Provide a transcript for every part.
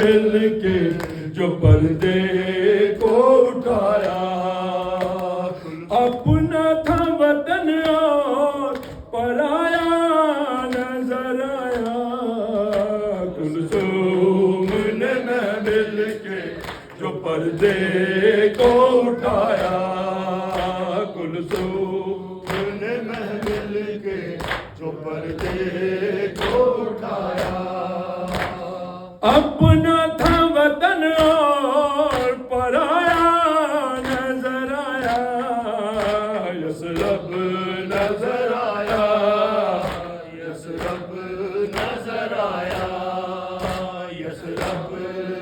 مل کے جو پردے کو اٹھایا، اپنا تھا وطن اور پرایا نظر آیا، کلثوم نے مل کے جو پردے کو اٹھایا، کلثوم نے مل کے جو پردے کو اٹھایا، اپنا تھا وطن اور پرایا نظر آیا، یثرب نظر آیا، یثرب نظر آیا، یثرب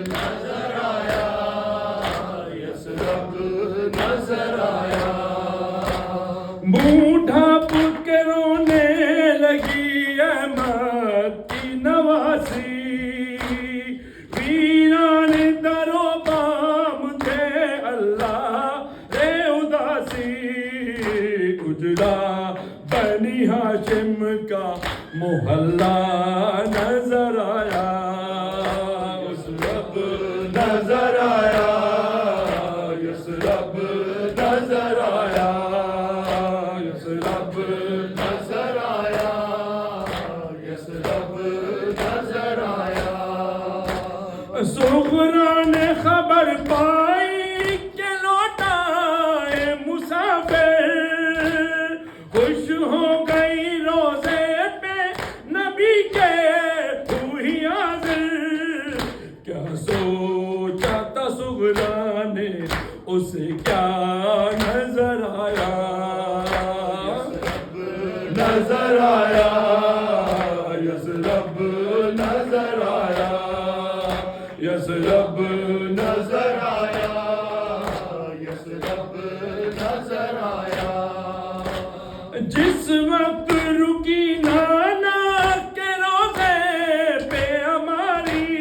نظر آیا، یثرب نظر آیا، منہ ڈھانپ کے رونے لگی احمد کی نواسی، ویران در و بام تھے اللہ رے اداسی، اجڑا بنی ہاشم کا محلہ نظر آیا، یثرب نظر آیا، یثرب نظر آیا، یثرب نظر آیا، یثرب نظر آیا، زہرا نے خبر پائی کہ لوٹائے مسافر، خوش ہو گئی روزے پہ نبی کے ہوئی حاضر، کیا سوچا تھا زہرا نے اسے کیا نظر آیا، نظر آیا، یثرب نظر آیا، یثرب نظر آیا، یثرب نظر آیا، جس وقت رکی نانا کے روزے پہ ہماری،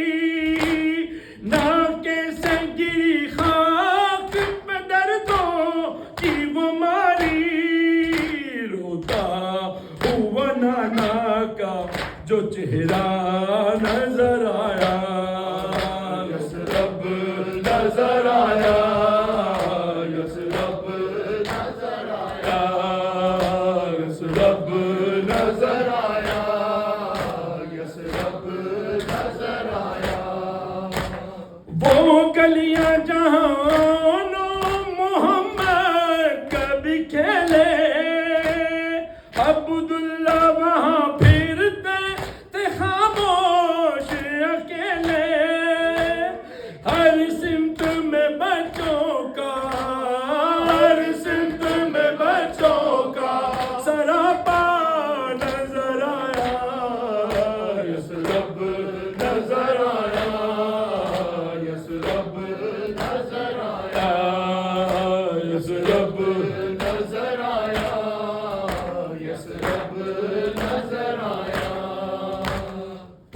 نا کیسے گری خاک پہ دردوں کی وہ ماری، روتا ہوا نانا کا جو چہرہ نظر آیا، یثرب نظر آیا، یثرب نظر آیا، یثرب نظر آیا، یثرب نظر آیا، وہ گلیاں جہاں محمد کبھی کھیلے، عبداللہ وہاں پھرتے تھے خاموش اکیلے، ہر سمت میں بچوں کا، ہر سمت میں بچوں کا سراپا نظر آیا، یثرب نظر آیا، یثرب نظر آیا، یثرب نظر آیا، یثرب نظر آیا،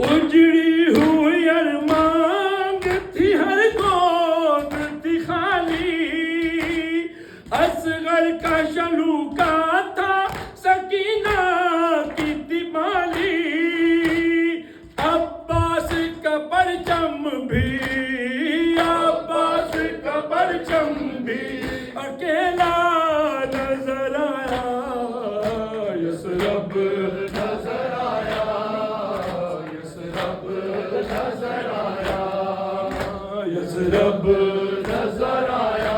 اجڑی ہوئی ارمانگ تھی ہر گود تھی خالی، اصغر کا شلوکا تھا سکینہ کی تھی بالی، عباس کا پرچم بھی، عباس کا پرچم بھی اکیلا نظر آیا، یثرب نظر آیا، یثرب نظر آیا، یثرب نظر آیا،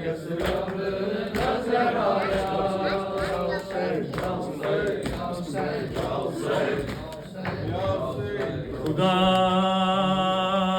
یثرب نظر آیا، خدا